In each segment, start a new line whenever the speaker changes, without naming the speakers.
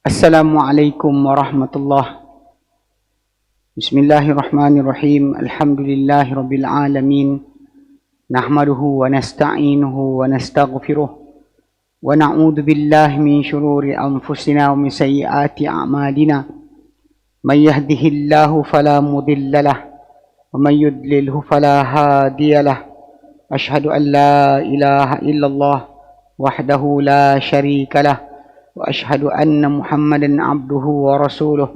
Assalamualaikum warahmatullahi. Bismillahirrahmanirrahim. Alhamdulillahi rabbil alamin. Nahmaduhu wa nasta'inuhu wa nastaghfiruh. Wa na'udzu billahi min shururi anfusina wa min sayyiati a'malina. Man yahdihillahu fala mudilla lahu wa man yudlilhu fala hadiya lahu. Ashhadu an la ilaha illallah wahdahu la syarika lahu. وأشهد أن محمدا عبده ورسوله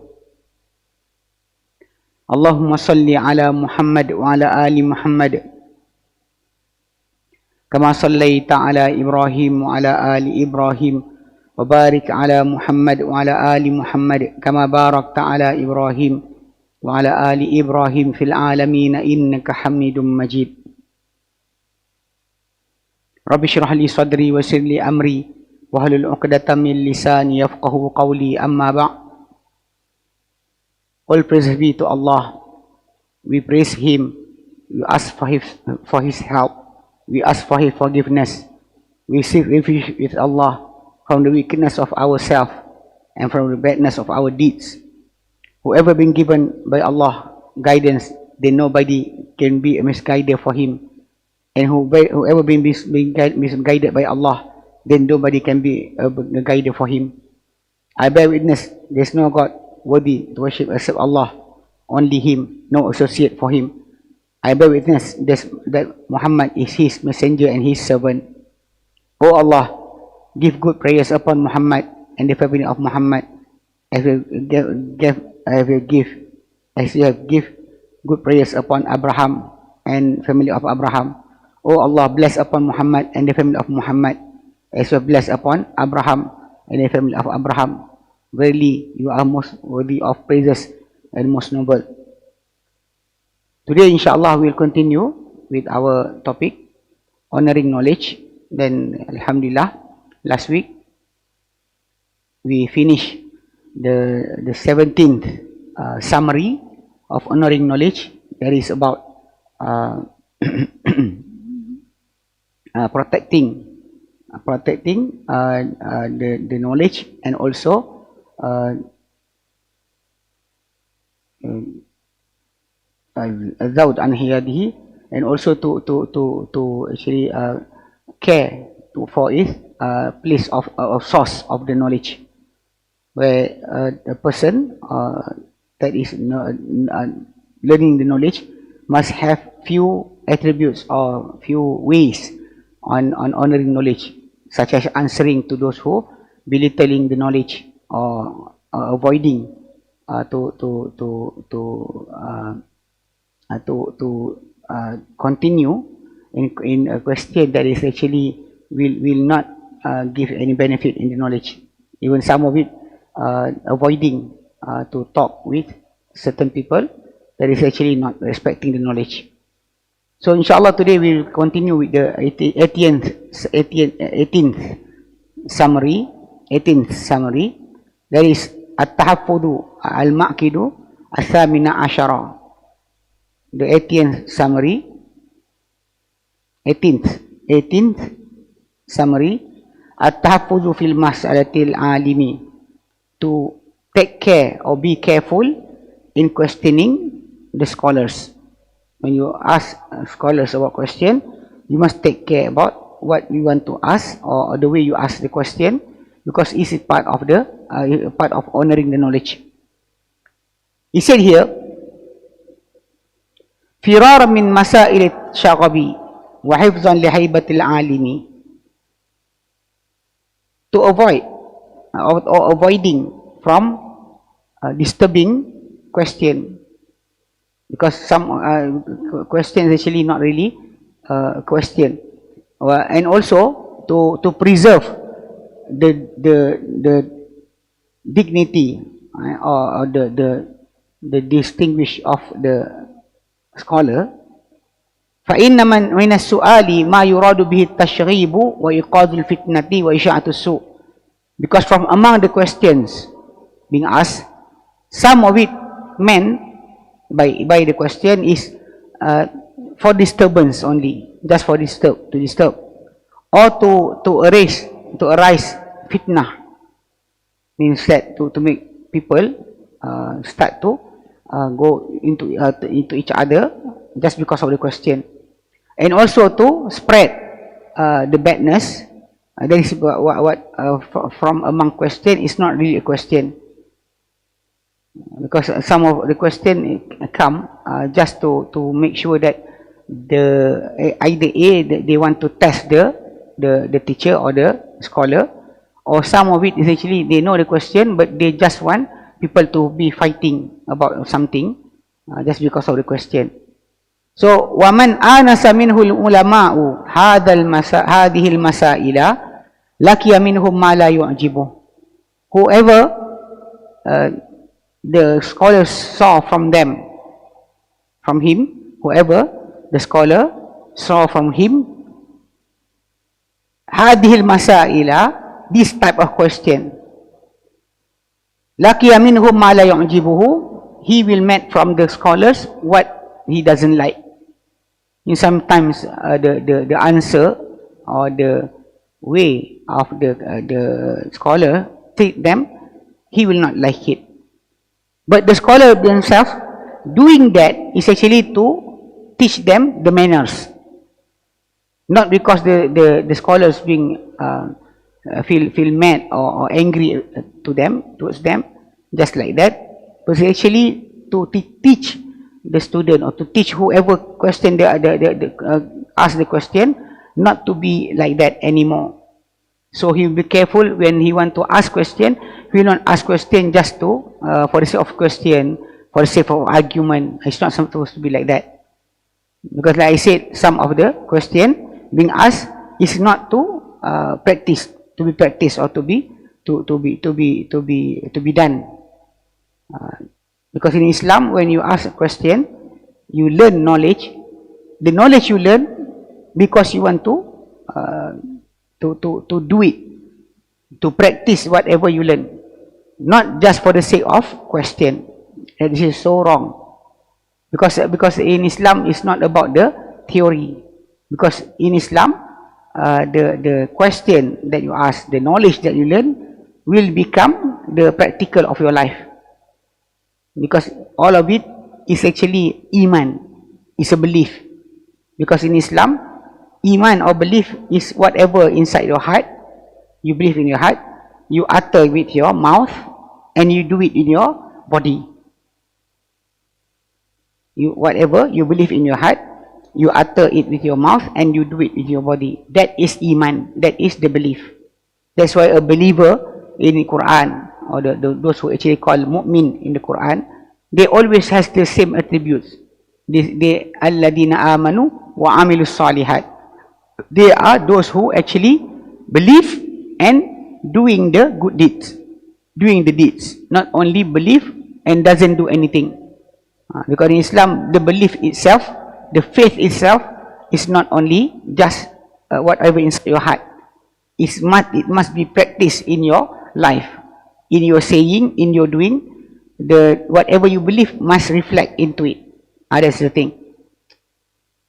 اللهم صل على محمد وعلى آل محمد كما صليت على إبراهيم وعلى آل إبراهيم وبارك على محمد وعلى آل محمد كما باركت على إبراهيم وعلى آل إبراهيم في العالمين إنك حميد مجيد رب اشرح لي صدري ويسر لي أمري wahlul 'uqdatam min lisani yafqahu qawli, amma ba'. All praise be to Allah. We praise Him. We ask for His help. We ask for His forgiveness. We seek refuge with Allah from the wickedness of ourselves and from the badness of our deeds. Whoever been given by Allah guidance, then nobody can be a misguider for him. And whoever been misguided by Allah, then nobody can be a guide for him. I bear witness, there is no God worthy to worship except Allah, only Him, no associate for Him. I bear witness that Muhammad is His messenger and His servant. O Allah, give good prayers upon Muhammad and the family of Muhammad, as you have give good prayers upon Abraham and family of Abraham. O Allah, bless upon Muhammad and the family of Muhammad, as well blessed upon Abraham and the family of Abraham. Verily, you are most worthy of praises and most noble. Today, inshallah, we will continue with our topic, honoring knowledge. Then, alhamdulillah, last week, we finished the 17th summary of honoring knowledge. That is about protecting the knowledge, and also zawd an hiyadihi, and also to actually care for its place of source of the knowledge, where a person that is learning the knowledge must have few attributes or few ways on honoring knowledge, such as answering to those who belittling the knowledge, or avoiding to continue in a question that is actually will not give any benefit in the knowledge. Even some of it avoiding to talk with certain people that is actually not respecting the knowledge. So inshallah today we will continue with the 18th summary. That is at-tahaffudu al-ma'kidu al-thamina ashara. The 18th summary. 18th summary. At-tahaffudu fil mas'alatil alimi. To take care or be careful in questioning the scholars. When you ask scholars about question, you must take care about what you want to ask, or the way you ask the question, because it is part of honoring the knowledge. He said here, firar min masail shaghabi wa hifzan li haybatil alimi. To avoid or avoiding from disturbing question. Because some questions actually not really question, and also to preserve the dignity or the distinguish of the scholar. فإن من السؤال ما يراد به التشغيب وإيقاظ الفتنة وإشاعة السوء. Because from among the questions being asked, some of it meant by the question is for disturbance only, just for to disturb, or to arise fitnah, means that to make people start to go into each other just because of the question, and also to spread the badness. That is what from among question is not really a question, because some of the question come just to make sure that either they want to test the teacher or the scholar, or some of it is actually they know the question but they just want people to be fighting about something just because of the question. So waman anasa minhul ulama'u hadhihi al-masaila laqiya minhum ma la yu'jibu. Whoever the scholars saw from him, whoever the scholar saw from him, hadhihi al-masaila, this type of question, laqiya minhum ma la yu'jibuhu, he will meet from the scholars what he doesn't like. And sometimes the answer or the way of the scholar treat them, he will not like it. But the scholar themselves doing that is actually to teach them the manners, not because the scholars being feel mad or angry towards them, just like that, but actually to teach the student or to teach whoever question ask the question not to be like that anymore. So he will be careful when he want to ask question. He will not ask question just to for the sake of question, for the sake of argument. It's not supposed to be like that, because like I said, some of the question being asked is not to practice, to be practiced, or to be done. Because in Islam, when you ask a question, you learn knowledge. The knowledge you learn because you want to do it, to practice whatever you learn, not just for the sake of question. And this is so wrong, because in Islam it's not about the theory. Because in Islam, the question that you ask, the knowledge that you learn, will become the practical of your life. Because all of it is actually iman, is a belief. Because in Islam, iman or belief is whatever inside your heart, you believe in your heart, you utter with your mouth, and you do it in your body. Whatever you believe in your heart, you utter it with your mouth and you do it with your body. That is iman, that is the belief. That's why a believer in the Quran, or those who actually call mu'min in the Quran, they always has the same attributes. They alladina amanu wa amilus salihat. They are those who actually believe and doing the good deeds, doing the deeds, not only believe and doesn't do anything. Because in Islam, the belief itself, the faith itself, is not only just whatever inside your heart. It must be practiced in your life, in your saying, in your doing. Whatever you believe must reflect into it. That's the thing.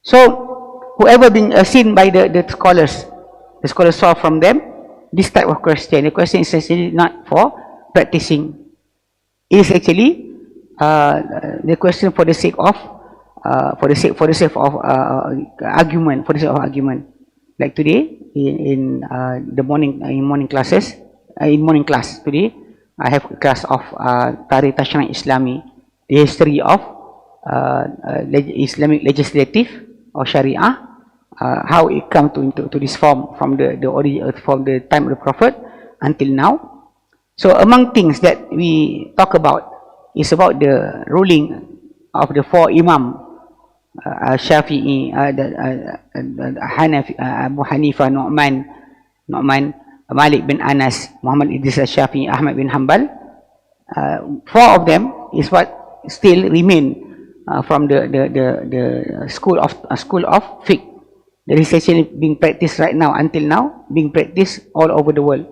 So whoever being seen by the scholars saw from them this type of question. The question is actually not for practicing. It is actually the question for the sake of argument, for the sake of argument. Like today in the morning class today, I have a class of Tarikh Tashri' Islami, the history of Islamic legislative or Sharia, how it come to this form from the time of the Prophet until now. So among things that we talk about is about the ruling of the four Imam, Shafi'i, Hanafi, Abu Hanifa, Nu'man, Malik bin Anas, Muhammad Idris al-Shafi'i, Ahmad bin Hanbal. Four of them is what still remain from the school of fiqh. That is actually being practiced right now, until now, being practiced all over the world.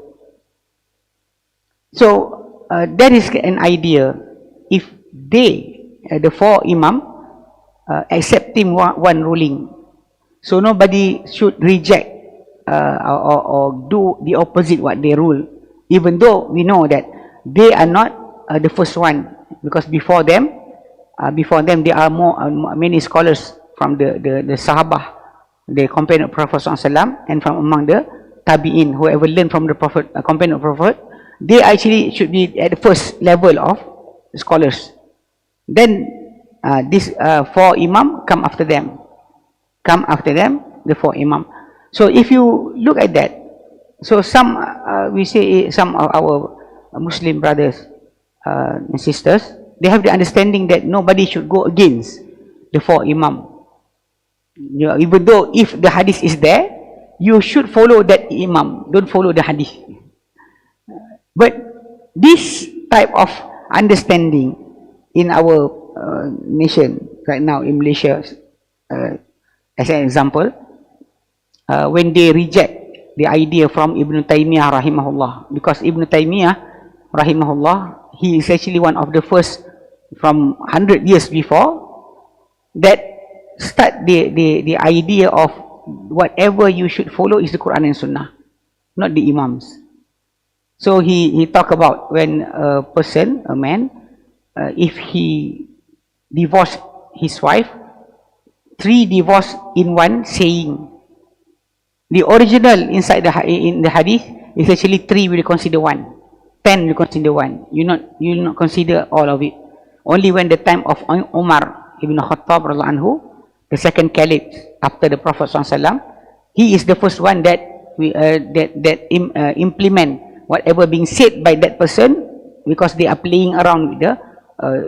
So that is an idea. If they, the four Imam, accepting one ruling, so nobody should reject or do the opposite what they rule, even though we know that they are not the first one, because before them there are many scholars from the Sahabah, the companion of Prophet ﷺ, and from among the Tabi'in, whoever learned from the Prophet, companion of Prophet, they actually should be at the first level of scholars. Then this 4 Imam come after them. The 4 Imam. So if you look at that, so some we say some of our Muslim brothers and sisters, they have the understanding that nobody should go against the 4 Imam. You know, even though if the hadith is there, you should follow that Imam, don't follow the hadith. But this type of understanding in our nation right now, in Malaysia, as an example, when they reject the idea from Ibn Taymiyyah rahimahullah, because Ibn Taymiyyah rahimahullah, he is actually one of the first from 100 years before that start the idea of whatever you should follow is the Quran and Sunnah, not the Imams. So he talked about when a person, a man, if he divorced his wife, 3 divorce in one saying. The original inside in the hadith is actually 3 will consider 1, 10 will consider 1. You will not consider all of it. Only when the time of Umar ibn Khattab radhiyallahu anhu, the second caliph after the Prophet ﷺ, he is the first one that implement whatever being said by that person, because they are playing around with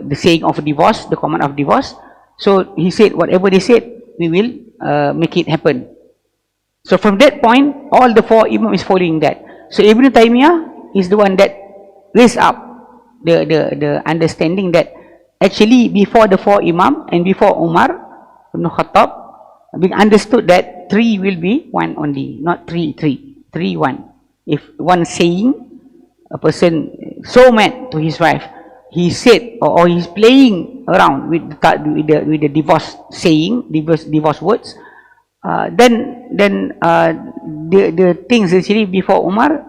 the saying of divorce, the command of divorce. So he said whatever they said, we will make it happen. So from that point, all the 4 Imam is following that. So Ibn Taymiyyah is the one that raised up the understanding that actually before the 4 Imam and before Umar ibn Khattab, being understood that 3 will be 1 only, not 3, 1. If one saying, a person so mad to his wife, he said, or he's playing around with the divorce saying, divorce words, then the things actually before Umar,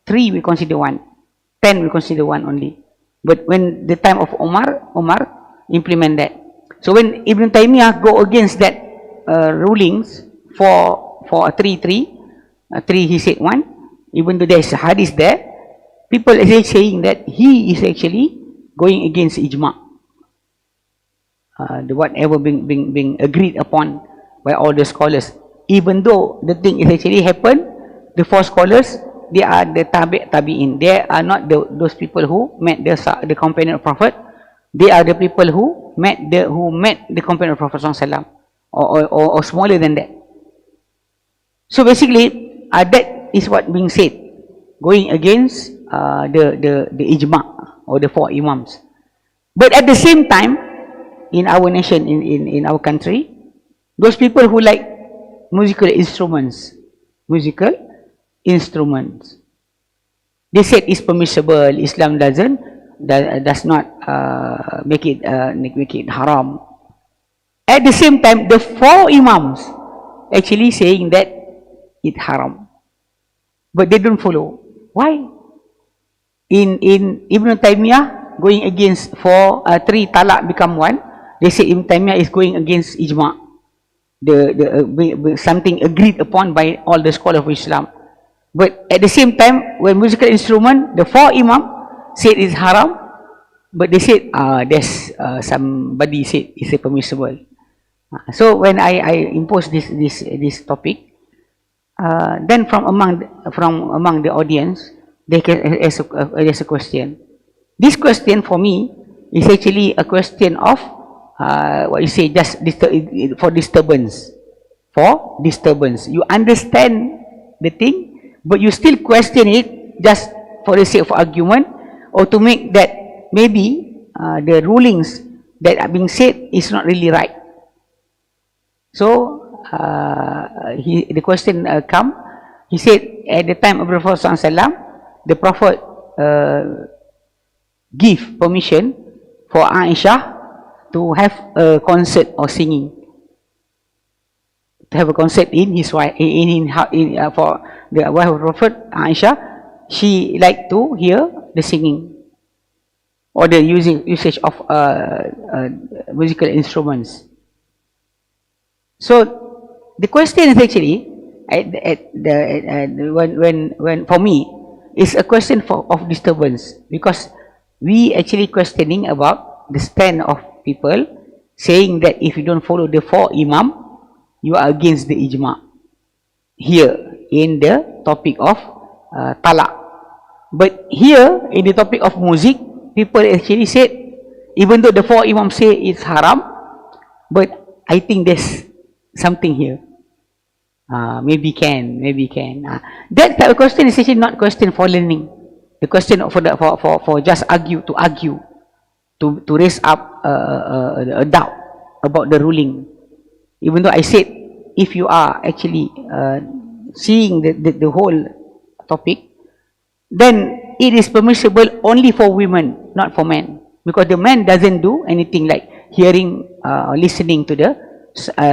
3 we consider 1, 10 we consider 1 only. But when the time of Umar implement that. So when Ibn Taymiyyah go against that rulings for 3 he said 1, even though there is a hadith there, people are actually saying that he is actually going against ijma', the whatever being agreed upon by all the scholars. Even though the thing is actually happened, the 4 scholars, they are the tabi'in. They are not those people who met the companion of Prophet. They are the people who met the companion of Prophet ﷺ, or smaller than that. So basically, that is what being said, going against the ijma' or the 4 imams. But at the same time, in our nation, in our country, those people who like musical instruments, they said it's permissible. Islam does not make it haram. At the same time, the 4 imams actually saying that it haram, but they don't follow. Why? In Ibn Taymiyyah going against 3 talak become 1. They say Ibn Taymiyyah is going against ijma', something agreed upon by all the scholars of Islam. But at the same time, when musical instrument, the 4 imam said it's haram, but they said there's somebody said it's permissible. So when I impose this topic, then from among the audience, there's a question. This question for me is actually a question of what you say, just for disturbance. For disturbance, you understand the thing, but you still question it just for the sake of argument, or to make that maybe the rulings that are being said is not really right. So the question come. He said at the time of the Prophet ﷺ, the Prophet give permission for Aisha to have a concert or singing, to have a concert in his wife, for the wife of Prophet Aisha. She liked to hear the singing. or the usage of musical instruments. So the question is actually, when for me, is a question of disturbance, because we actually questioning about the stand of people saying that if you don't follow the 4 imam, you are against the ijma here in the topic of talaq. But here in the topic of music, people actually said, even though the 4 imams say it's haram, but I think there's something here. Maybe can. That type of question is actually not question for learning. The question for just argue, to raise up a doubt about the ruling. Even though I said, if you are actually seeing the whole topic, then it is permissible only for women, not for men, because the man doesn't do anything like hearing or listening to the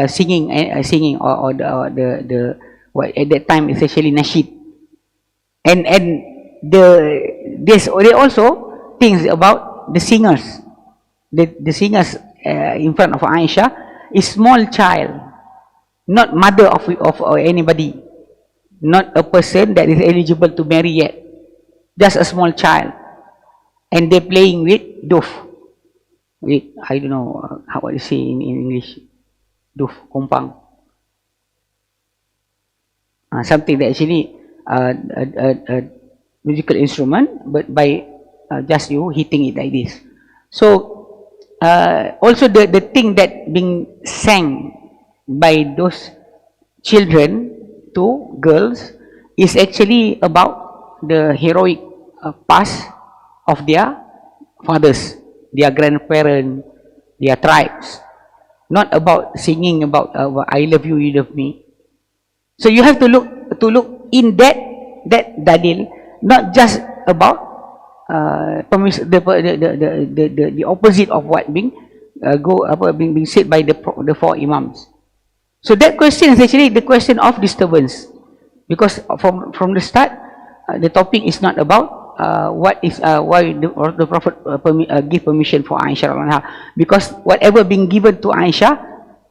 singing or the what at that time is actually nasheed, and they also things about the singers. The singers in front of Aisha is small child, not mother of anybody, not a person that is eligible to marry yet, just a small child, and they're playing with duf, with I don't know how to say in English, duf, kompang, something that actually a musical instrument, but by just you hitting it like this. So also the thing that being sang by those children to girls is actually about the heroic past of their fathers, their grandparents, their tribes, not about singing about I love you, you love me. So you have to look in that dalil, not just about the opposite of what being said by the 4 imams. So that question is actually the question of disturbance, because from the start the topic is not about what is why the Prophet give permission for Aisha anha, because whatever being given to Aisha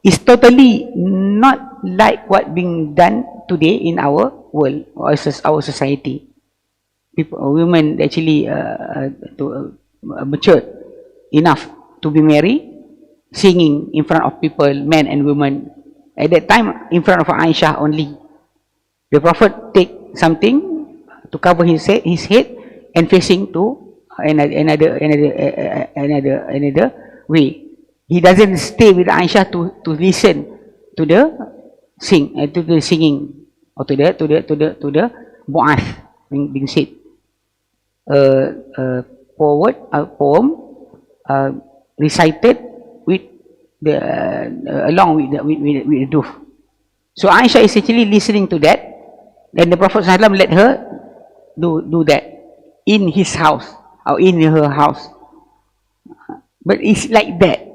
is totally not like what being done today in our world or our society. Women actually matured enough to be married, singing in front of people, men and women. At that time, in front of Aisha only. The Prophet take something to cover his head and facing to another way. He doesn't stay with Aisha to listen to the singing or to the mu'ath being said. Poem recited with along with the duf. So Aisha is actually listening to that, and the Prophet ﷺ let her do that in his house or in her house. But it's like that.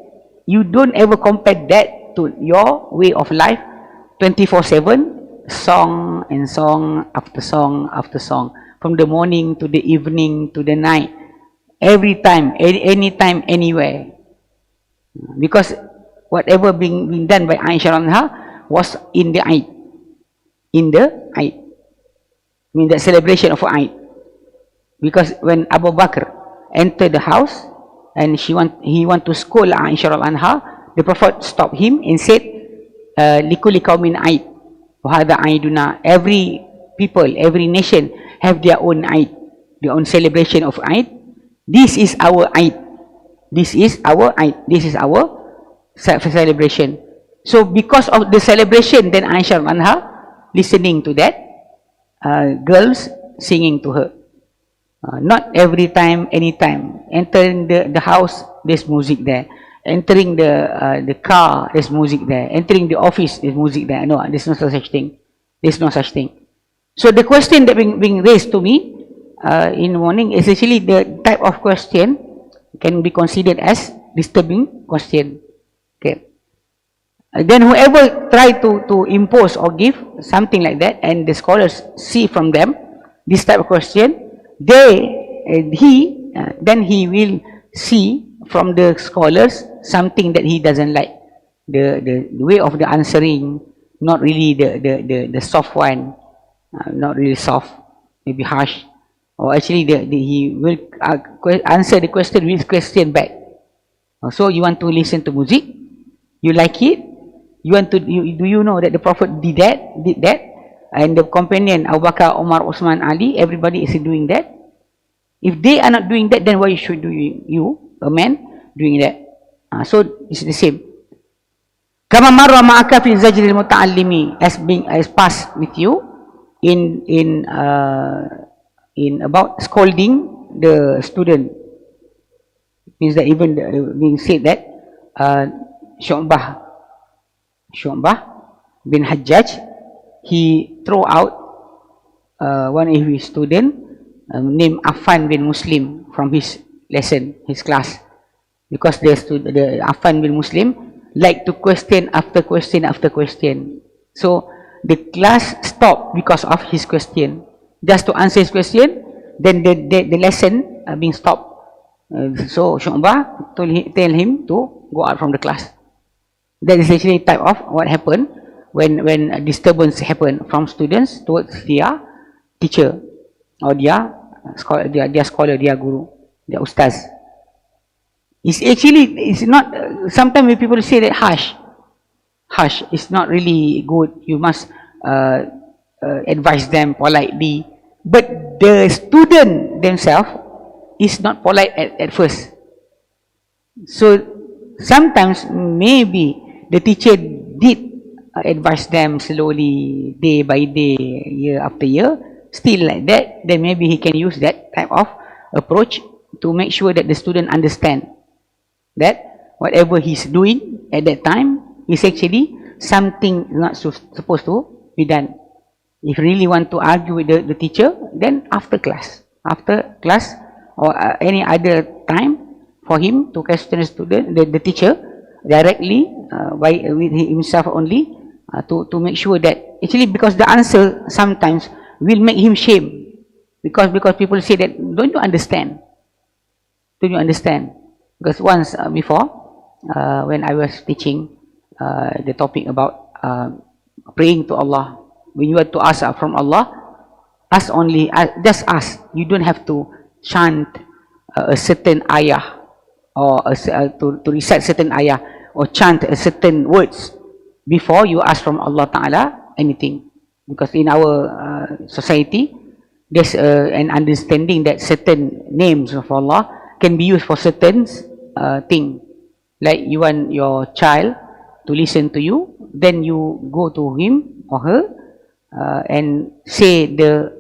You don't ever compare that to your way of life, 24/7, song and song after song after song, from the morning to the evening to the night, every time, anytime, anywhere. Because whatever being done by Aisha anha was in the Eid, I mean the celebration of Eid. Because when Abu Bakr entered the house and he want to scold Aisha anha, the Prophet stopped him and said, "Likulli qaumin Eid, wa hadha Eiduna." Every people, every nation have their own Eid, their own celebration of Eid. This is our Eid. This is our Eid. This is our celebration. So because of the celebration, then Aisha anha listening to that, girls singing to her. Not every time, anytime. Entering the house, there's music there. Entering the car, there's music there. Entering the office, there's music there. No, there's no such thing. There's no such thing. So the question that being raised to me in the morning is actually the type of question can be considered as disturbing question. Okay. Then whoever try to impose or give something like that, and the scholars see from them this type of question, then he will see from the scholars something that he doesn't like. The way of the answering, not really the soft one, not really soft, maybe harsh, or actually he will answer the question with question back. So you want to listen to music, you like it, you want to, do you know that the Prophet did that, and the companion Abu Bakar, Umar, Osman, Ali, everybody is doing that. If they are not doing that, then why should you, a man, doing that? So it's the same. Kama marra ma'aka fi zajril muta'allimi, as passed with you in about scolding the student. Means that even being said that Syu'bah bin Hajjaj, he throw out one of his student named Affan bin Muslim from his lesson, his class, because the Affan bin Muslim like to question after question after question. So the class stopped because of his question. Just to answer his question, then the lesson being stopped. So Syu'bah tell him to go out from the class. That is actually type of what happened when a disturbance happen from students towards their teacher or their scholar, their guru, their ustaz. It's not, sometimes when people say that harsh, it's not really good. You must advise them politely. But the student themselves is not polite at first. So sometimes maybe the teacher did advise them slowly, day by day, year after year, still like that, then maybe he can use that type of approach to make sure that the student understand that whatever he's doing at that time is actually something not supposed to be done. If you really want to argue with the teacher, then after class or any other time for him to question the student, the teacher directly with himself only, to make sure that actually, because the answer sometimes will make him shame, because people say that, don't you understand? Because once before, when I was teaching the topic about praying to Allah, when you want to ask from Allah, just ask. You don't have to chant a certain ayah or to recite certain ayah or chant a certain words before you ask from Allah Ta'ala anything. Because in our society, there's an understanding that certain names of Allah can be used for certain thing. Like you want your child to listen to you, then you go to him or her and say the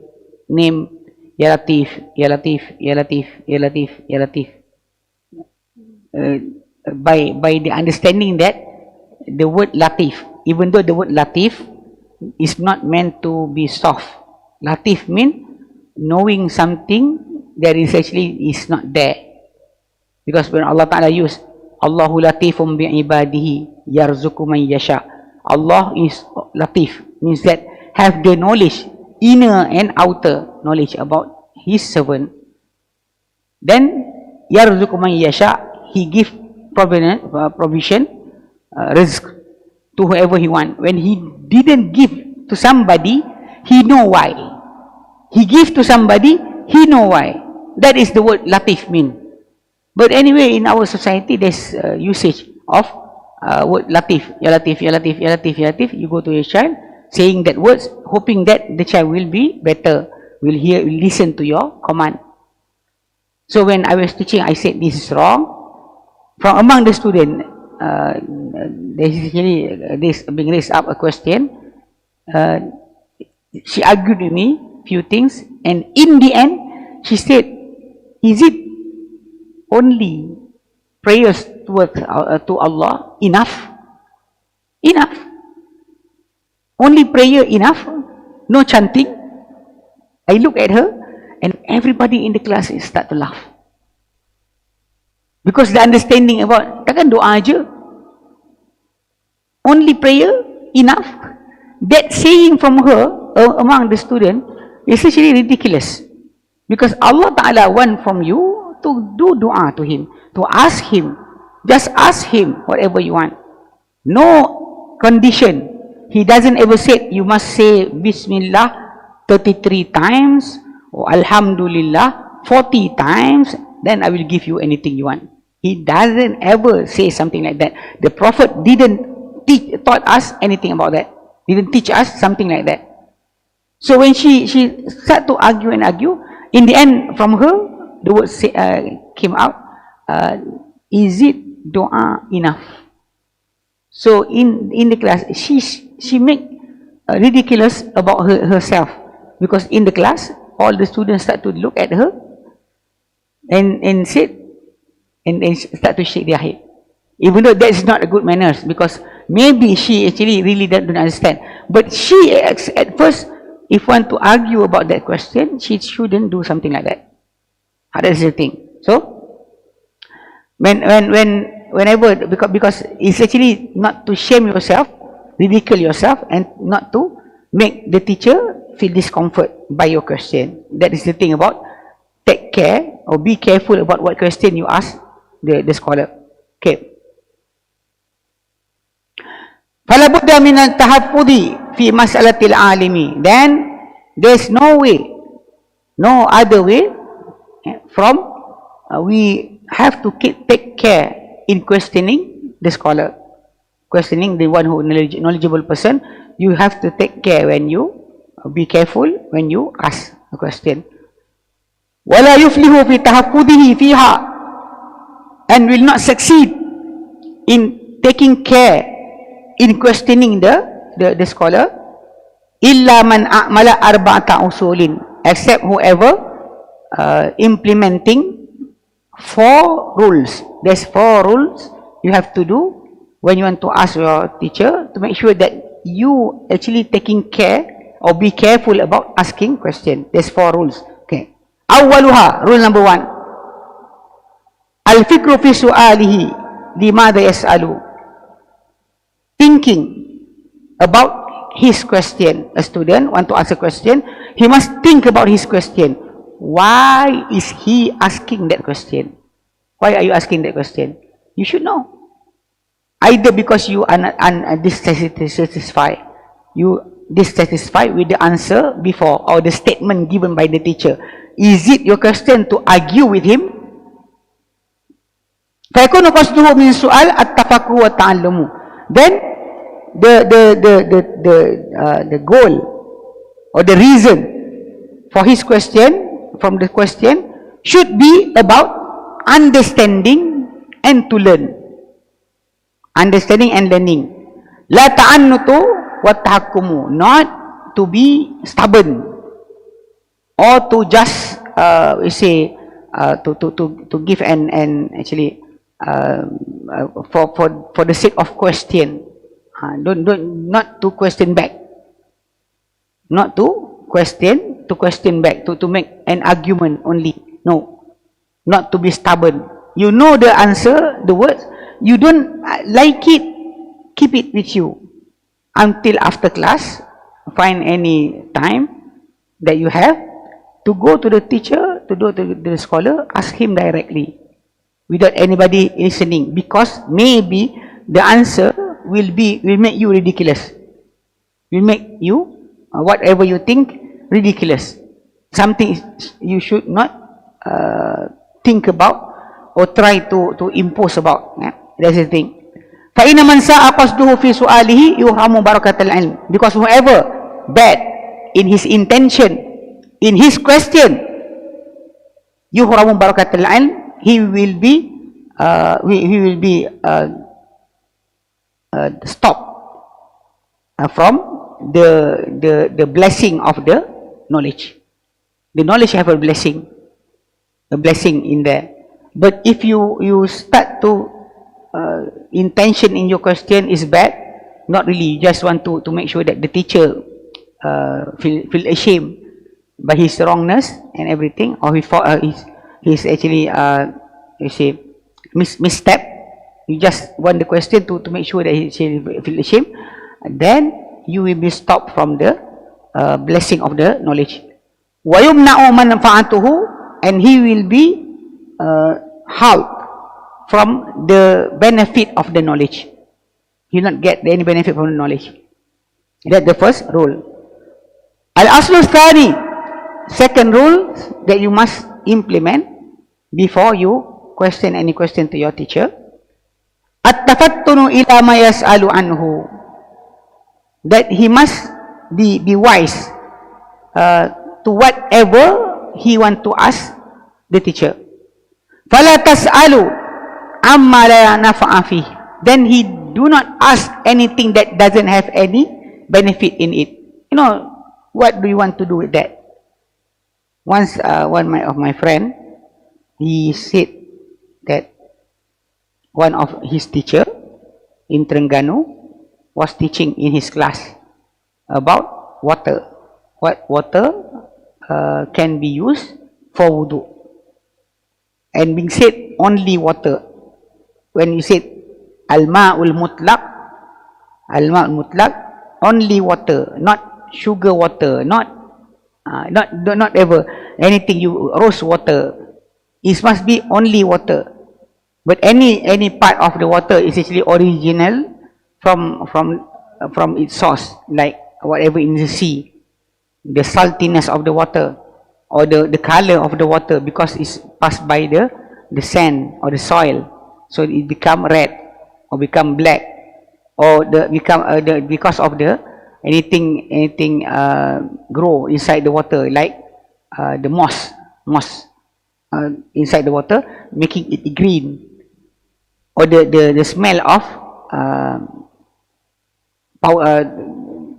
name Ya Latif, Ya Latif, Ya Latif, Ya Latif, Ya Latif. By the understanding that the word Latif, even though the word Latif is not meant to be soft. Latif means knowing something that is actually is not there. Because when Allah Ta'ala use Allahu Latifum bi'ibadihi yarzuku man yasha, Allah is Latif, means that have the knowledge, inner and outer knowledge about his servant. Then yarzuku man yasha, he give provision, rizq to whoever he want. When he didn't give to somebody, he know why. He give to somebody, he know why. That is the word Latif mean. But anyway, in our society, there's usage of word Latif, Ya Latif, Ya Latif, Ya Latif, Ya Latif. You go to your child, saying that words, hoping that the child will be better, will listen to your command. So when I was teaching, I said this is wrong. From among the students, this being raised up a question. She argued with me few things, and in the end, she said, "Is it only prayers to Allah enough? Enough? Only prayer enough? No chanting?" I look at her, and everybody in the class start to laugh. Because the understanding about, takkan doa aja? Only prayer enough? That saying from her among the students is actually ridiculous. Because Allah Ta'ala want from you to do dua to him, to ask him. Just ask him whatever you want. No condition. He doesn't ever say you must say Bismillah 33 times or Alhamdulillah 40 times, then I will give you anything you want. He doesn't ever say something like that. The Prophet didn't taught us anything about that. Didn't teach us something like that. So when she started to argue and argue, in the end from her, the word came out, is it dua enough? So in the class, she make ridiculous about herself, because in the class, all the students start to look at her and said, and start to shake their head. Even though that's not a good manners, because maybe she actually really don't understand. But she, at first, if one to argue about that question, she shouldn't do something like that. That's the thing. So, whenever, because it's actually not to shame yourself, ridicule yourself, and not to make the teacher feel discomfort by your question. That is the thing about take care or be careful about what question you ask the scholar. Okay. فَلَا بُدَّ مِنَ التَّحَفُّظِ فِي مَسْأَلَةِ الْعَالِمِ. Then there's no way, no other way from we have to take care in questioning the scholar, questioning the one who knowledgeable person. You have to take care when you be careful when you ask a question. وَلَا يُفْلِهُ فِي تَحَفُّظِهِ فِيهَا, and will not succeed in taking care in questioning the scholar, illa man a'mala arba'ata usulin, except whoever implementing 4 rules. There's 4 rules you have to do when you want to ask your teacher, to make sure that you actually taking care or be careful about asking question. There's 4 rules. Okay. Awwaluha, rule number 1. Al-fikru fi su'alihi limadha yas'alu. Thinking about his question. A student want to ask a question, he must think about his question. Why is he asking that question? Why are you asking that question? You should know. Either because you are not dissatisfied, you dissatisfied with the answer before or the statement given by the teacher. Is it your question to argue with him? فَيَكُونُ قَصْدُهُ مِنْ سُؤَالِ التَّفَقُّهُ وَالتَّعَلُّمُ. Then the goal or the reason for his question, from the question, should be about understanding and to learn. Understanding and learning. La ta'annutu wa tahakkumu. Not to be stubborn or to just we say to give an actually for the sake of question. Not to question back. Not to question back, to make an argument only. No. Not to be stubborn. You know the answer, the words, you don't like it, keep it with you until after class. Find any time that you have to go to the teacher, to go to the scholar, ask him directly without anybody listening, because maybe the answer will make you ridiculous, will make you whatever you think ridiculous, something you should not think about or try to impose about. That's the thing. فَإِنَّ مَنْ سَاءَ قَصْدُهُ فِي سُؤَالِهِ يُحْرَمُ بَرَكَةَ الْعِلْمِ. Because whoever bad in his intention, in his question, يُحْرَمُ بَرَكَةَ الْعِلْمِ, he will be stopped from the blessing of the knowledge. The knowledge have a blessing in there. But if you start to intention in your question is bad, not really, you just want to make sure that the teacher feel ashamed by his wrongness and everything, or he's actually you say misstep. You just want the question to make sure that he feel ashamed, then you will be stopped from the blessing of the knowledge. وَيُمْنَعُ مَنْفَعَتُهُ, and he will be halt from the benefit of the knowledge. He will not get any benefit from the knowledge. That's the first rule. Al-Aslu Thani, second rule that you must implement before you question any question to your teacher. At-tafattunu ila ma yas'alu anhu. That he must be wise to whatever he want to ask the teacher. Fala tas'alu amma la nafa'a fih. Then he do not ask anything that doesn't have any benefit in it. You know, what do you want to do with that? Once one of my friend, he said that one of his teacher in Terengganu was teaching in his class about water. What water can be used for wudu. And being said only water. When you said al-ma'ul mutlaq, only water, not sugar water, not ever anything you rose water. It must be only water. But any part of the water is actually original from its source, like whatever in the sea, the saltiness of the water, or the color of the water, because it's passed by the sand or the soil, so it become red or become black, or because of the anything grow inside the water, like the moss inside the water, making it green, or the smell of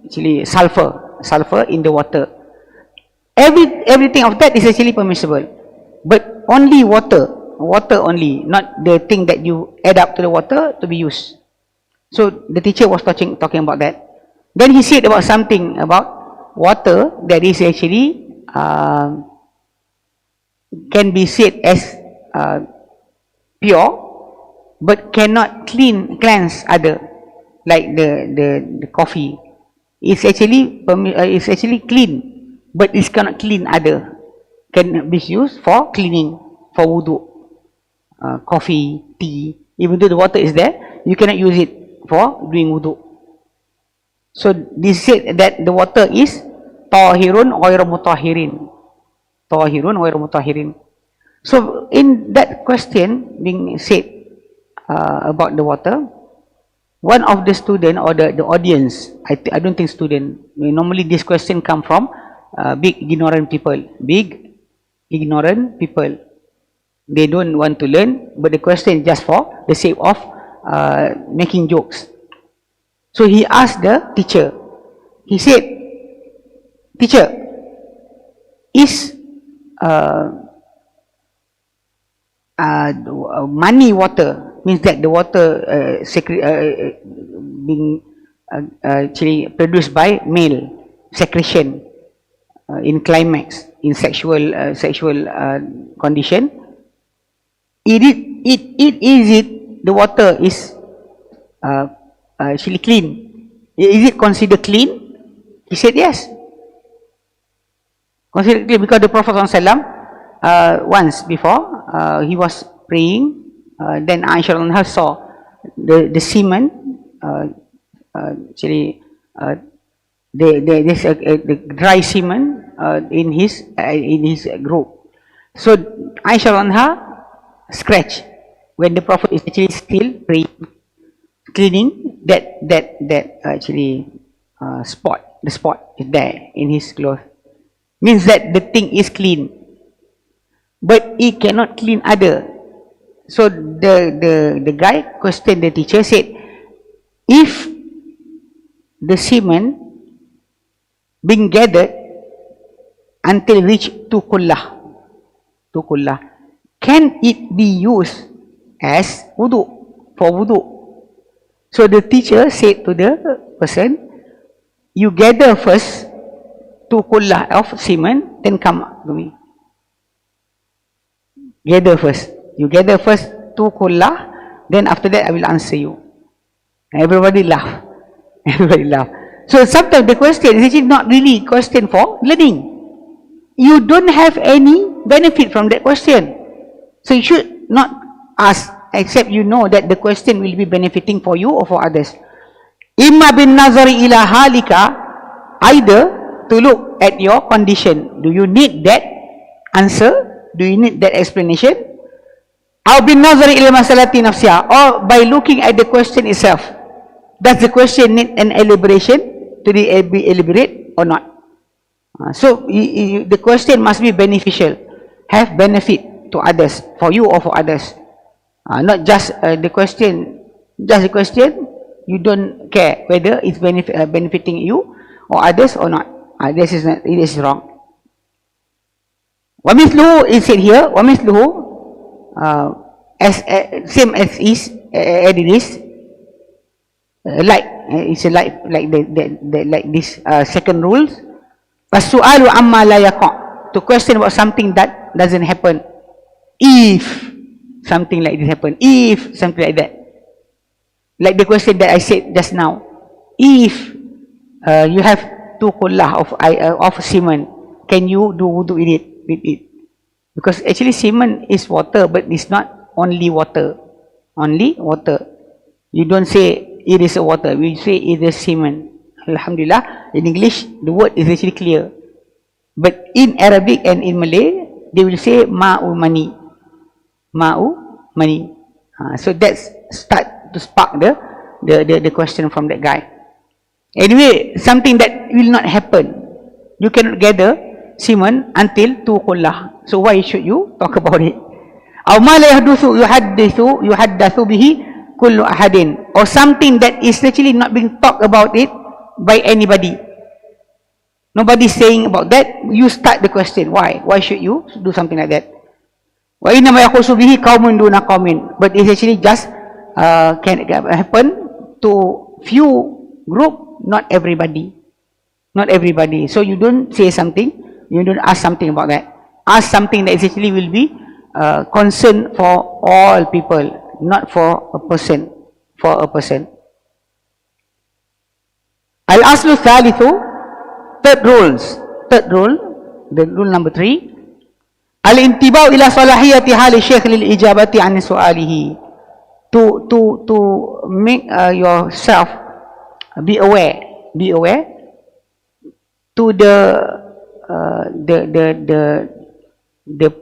actually sulfur in the water. Everything of that is actually permissible, but only water only, not the thing that you add up to the water to be used. So the teacher was talking about that. Then he said about something about water that is actually can be said as pure, but cannot cleanse other, like the coffee. It's actually clean, but it cannot clean other. Can be used for cleaning, for wudu. Coffee, tea, even though the water is there, you cannot use it for doing wudu. So this said that the water is tahirun ghairu mutahirin. Tahirun ghairu mutahirin. So in that question being said about the water, one of the student or the audience, I don't think student, normally this question come from big ignorant people. They don't want to learn, but the question is just for the sake of making jokes. So he asked the teacher. He said, "Teacher, is money water?" Means that the water being actually produced by male secretion in climax, in sexual condition. Is it the water is actually clean? Is it considered clean? He said yes. Considered clean, because the Prophet ﷺ once before he was praying, then Aisha saw the semen actually the dry semen in his group. So Aisha scratch when the Prophet is actually still praying, cleaning that actually spot. The spot is there in his clothes. Means that the thing is clean, but it cannot clean other. So the guy questioned the teacher, said, if the semen being gathered until reach to kullah, can it be used as wudu, for wudu? So the teacher said to the person, you gather first 2 kullah of semen, then come to me. Gather first. You gather first 2 kullah, then after that I will answer you. Everybody laugh. Everybody laugh. So sometimes the question is actually not really question for learning. You don't have any benefit from that question. So you should not ask except you know that the question will be benefiting for you or for others. Imma bin nazari ila halika, either to look at your condition. Do you need that answer? Do you need that explanation? Aw bin nazari ila masalati nafsiha, or by looking at the question itself. Does the question need an elaboration to be elaborate or not? So the question must be beneficial, have benefit to others, for you or for others. Not just the question, you don't care whether it's benefiting you or others or not. This is wrong. وَمِثْلُهُ is said here, وَمِثْلُهُ same as is, it is, like this second rules. وَالسُّؤَالُ عَمَّا لَا يَقَعُ, to question about something that doesn't happen. If something like this happen, if something like that. Like the question that I said just now. If you have 2 kullah of semen, can you do wudu with it? Because actually semen is water, but it's not only water. Only water. You don't say it is a water, we say it is semen. Alhamdulillah, in English the word is actually clear. But in Arabic and in Malay, they will say ma'u mani. Ma'u mani. So that's start to spark the question from that guy. Anyway, something that will not happen. You cannot gather semen until 2 qullah. So why should you talk about it? Aw ma la yuhaddathu bihi kullu ahadin, or something that is actually not being talked about it by anybody. Nobody is saying about that. You start the question. Why? Why should you do something like that? Wa inna ma yakhusu bihi qaumun duna qaumin, but it's actually just can happen to few group, not everybody. Not everybody. So you don't say something, you don't ask something about that. Ask something that actually will be concern for all people, not for a person. For a person. Al-aslu thalithu, third rule, the rule number 3. Al-intibau ila salahiyati hali syekh lil ijabati an su'alihi. To make yourself be aware to the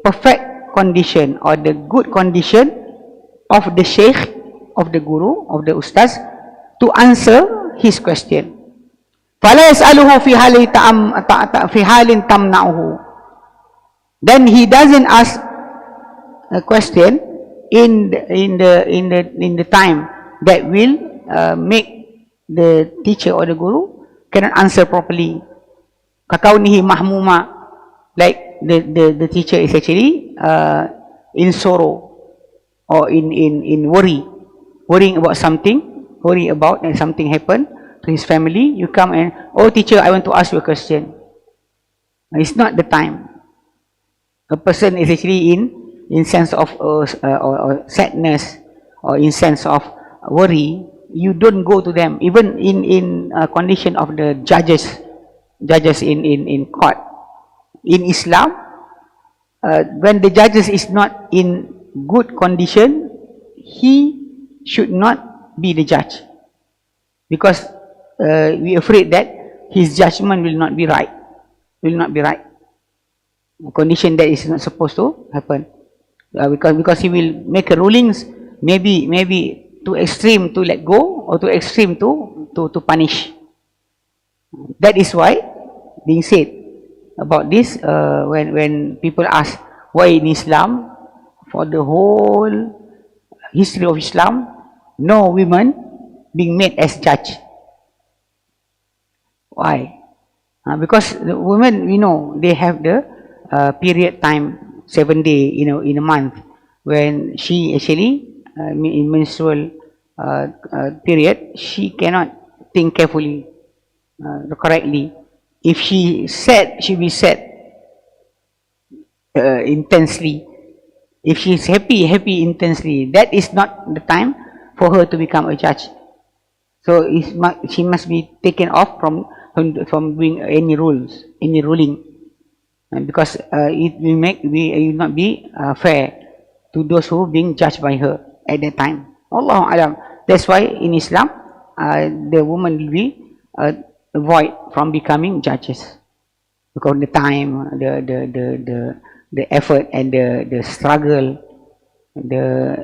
perfect condition or the good condition of the sheikh, of the guru, of the ustaz, to answer his question. فَلَا يَسْأَلُهُ فِي حَالٍ تَمْنَعُهُ. Then he doesn't ask a question in the time that will make the teacher or the guru cannot answer properly. Kakaunihi mahmuma, like the teacher is actually in sorrow or in worrying about something, worry about and something happened to his family. You come and, oh teacher, I want to ask you a question. It's not the time. A person is actually in sense of or sadness or in sense of worry. You don't go to them, even in condition of the judges in court. In Islam, when the judges is not in good condition, he should not be the judge, because we are afraid that his judgment will not be right. A condition that is not supposed to happen, because he will make a rulings maybe too extreme to let go, or too extreme to punish. That is why being said about this, when people ask why in Islam, for the whole history of Islam, no women being made as judge. Why? Because the women, we know, they have the period time, 7 days in a month, when she actually in menstrual period, she cannot think carefully, correctly. If she sad, she will be sad intensely. If she is happy intensely. That is not the time for her to become a judge. So she must be taken off from doing any rules, any ruling, because it will not be fair to those who being judged by her at that time. Allahu Alam. That's why in Islam, the woman will be avoid from becoming judges, because the time, the effort and the struggle, the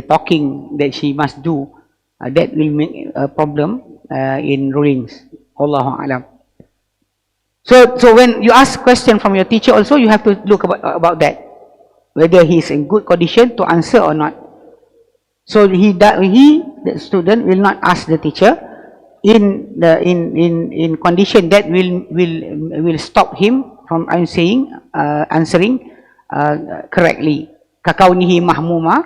talking that she must do, that will make a problem in rulings. Allahu Alam. So when you ask question from your teacher also, you have to look about that, whether he is in good condition to answer or not. So the student will not ask the teacher in condition that will stop him from answering correctly. Kakaunihi mahmuma,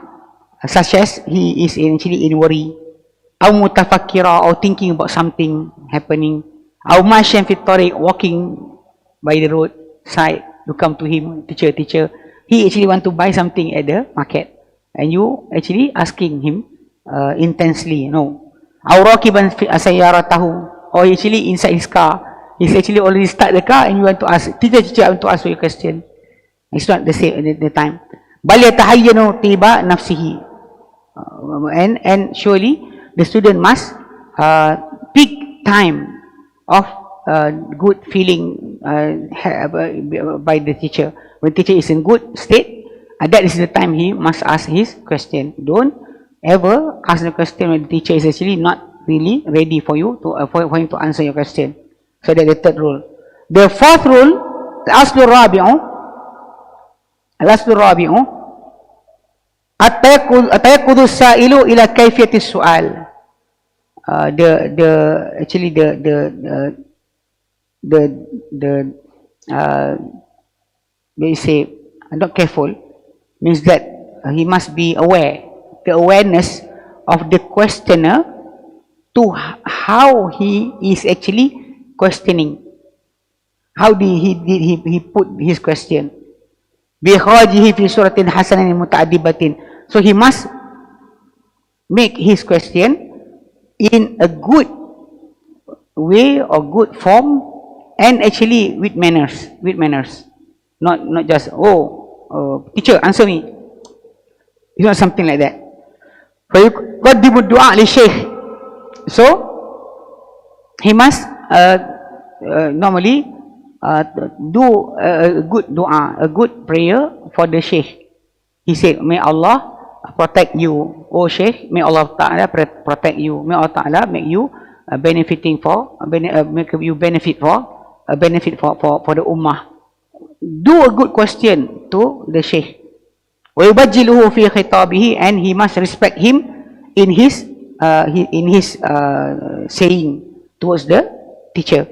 such as he is actually in worry, aw mutafakkira, or thinking about something happening, aw masyan fi tariq, walking by the road side, you come to him, teacher, he actually want to buy something at the market, and you actually asking him intensely, no. Aw rakiban fi sayyaratahu, or actually inside his car, he's actually already start the car and you want to ask, teacher, I want to ask you a question. It's not the same at the time. Bal yatahayyanu tiba nafsihi, and surely the student must pick time of good feeling by the teacher. When teacher is in good state, that is the time he must ask his question. Don't ever ask the question when the teacher is actually not really ready for you to for him to answer your question. So that's the third rule. The fourth rule, al-aslu rabi'u, at-tayaqqudhu as-sa'ilu ila kayfiyati as-su'al. They say not careful means that he must be aware, the awareness of the questioner to how he is actually questioning, how did he put his question, bi kharajihi fi suratin hasanatin muta'addibatin. So he must make his question in a good way or good form, and actually with manners, not just teacher answer me. It's not something like that. فَيُقَدِّمُ الدُّعَاء لِلشَّيْخِ. So he must normally do a good dua, a good prayer for the sheikh. He said, may Allah protect you, oh sheikh, may Allah Ta'ala protect you, may Allah Ta'ala make you benefiting for, make you benefit for the ummah. Do a good question to the sheikh. وَيُبَجِّلُهُ فِي خِطَابِهِ, and he must respect him in his saying towards the teacher.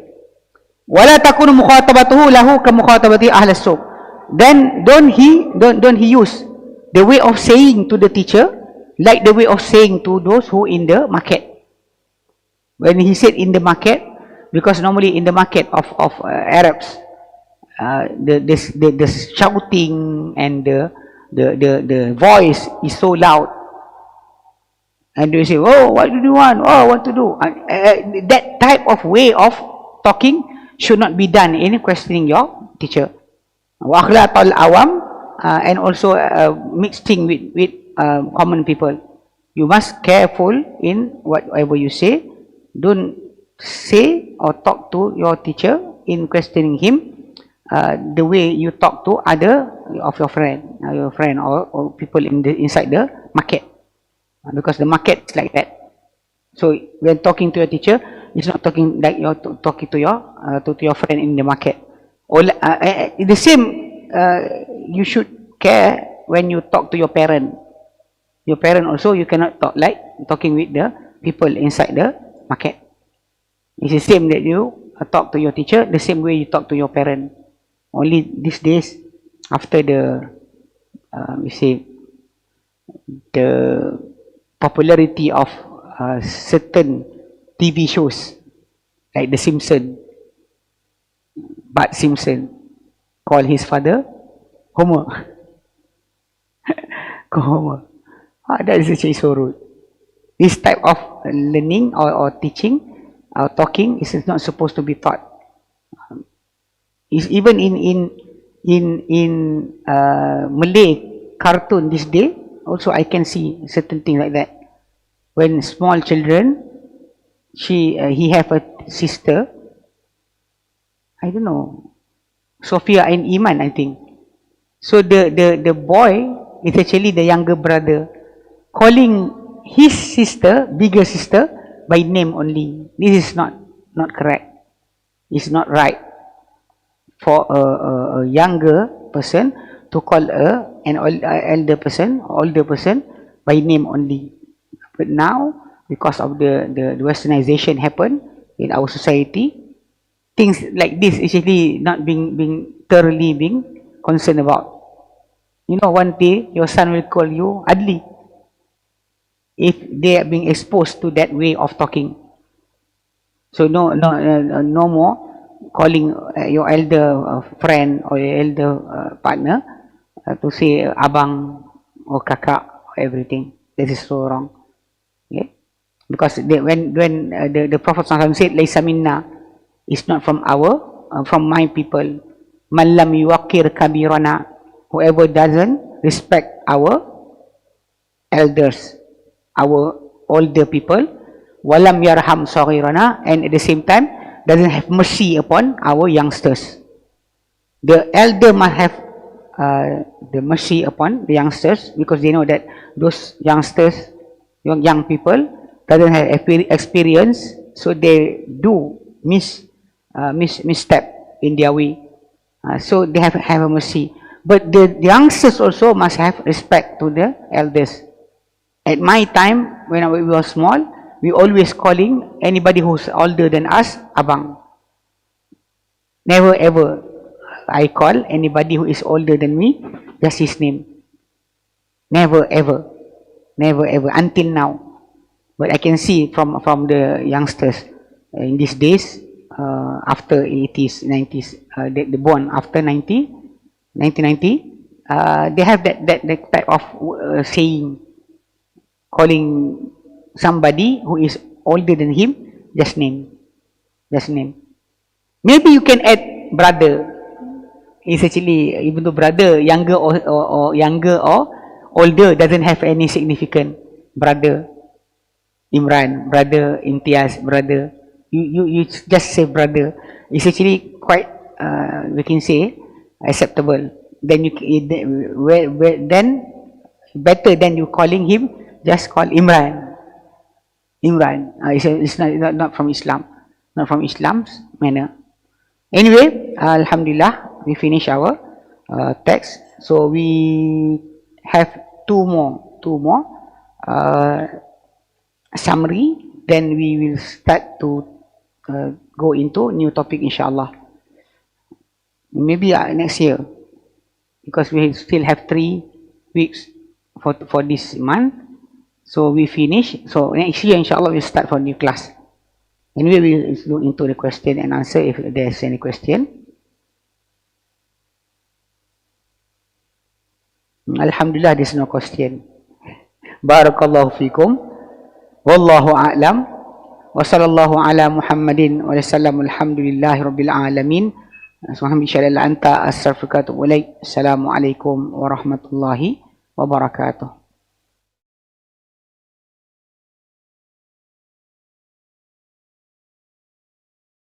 وَلَا تَكُونُ مُخَاطَبَتُهُ لَهُ كَمُخَاطَبَتِ أَهْلَ السُّوقِ. Then don't he use the way of saying to the teacher like the way of saying to those who in the market. When he said in the market, because normally in the market of Arabs, the shouting and the voice is so loud, and they say, oh, what do you want? Oh, what to do? That type of way of talking should not be done in questioning your teacher. Wa akhlaqal awam, and also mixing with common people. You must careful in whatever you say. Don't say or talk to your teacher in questioning him the way you talk to other of your friend or people inside the market, because the market is like that. So when talking to your teacher, it's not talking like you're talking to your friend in the market. Or the same, you should care when you talk to your parent. Your parent also, you cannot talk like talking with the people inside the market. It's the same that you talk to your teacher, the same way you talk to your parent. Only these days, after the the popularity of certain TV shows like The Simpsons, Bart Simpson called his father Homer. Homer. That is actually so rude. This type of learning or teaching or talking is not supposed to be taught. Is even in Malay cartoon this day, also I can see certain things like that. When small children, he have a sister, I don't know, Sophia and Iman, I think. So the boy is actually the younger brother, calling his sister, bigger sister, by name only. This is not correct. It's not right for a younger person to call an older person by name only. But now, because of the westernization happen in our society, things like this actually not being thoroughly being concerned about. You know, one day your son will call you Adli if they are being exposed to that way of talking. So no more calling your elder friend or your elder partner to say abang or kakak or everything. This is so wrong. Okay? Because when the Prophet ﷺ said, "Laisa minna," it's not from from my people. Man lam yuwaqir kabirana, whoever doesn't respect our elders, our older people, walam yarham saghirana, and at the same time doesn't have mercy upon our youngsters. The elder must have the mercy upon the youngsters, because they know that those youngsters, young people, doesn't have experience, so they do misstep in their way. So they have a mercy. But the youngsters also must have respect to the elders. At my time, when we were small, we always calling anybody who's older than us abang. Never ever I call anybody who is older than me just his name. Never ever until now. But I can see from the youngsters in these days, after 80s, 90s, the born after 1990, they have that type of saying, calling somebody who is older than him just name. Maybe you can add brother. It's actually, even though brother, younger or younger or older, doesn't have any significant. Brother Imran, brother Imtiaz, brother. You just say brother. It's actually quite, we can say, acceptable. Then then better than you calling him, just call Imran. It's not from Islam, not from Islam's manner. Anyway, Alhamdulillah, we finish our text. So we have two more summary. Then we will start to go into new topic, inshallah. Maybe next year, because we still have 3 weeks for this month. So we finish. So next year, inshallah, we'll start for new class. Anyway, we'll look into the question and answer if there's any question. Alhamdulillah, there's no question. Barakallahu fikum. Wallahu a'lam. Wa sallallahu ala Muhammadin wa sallam. Alhamdulillahi rabbil alamin. Subhanallah anta astaghfiruka wa atubu ilaik. Assalamualaikum warahmatullahi wabarakatuh.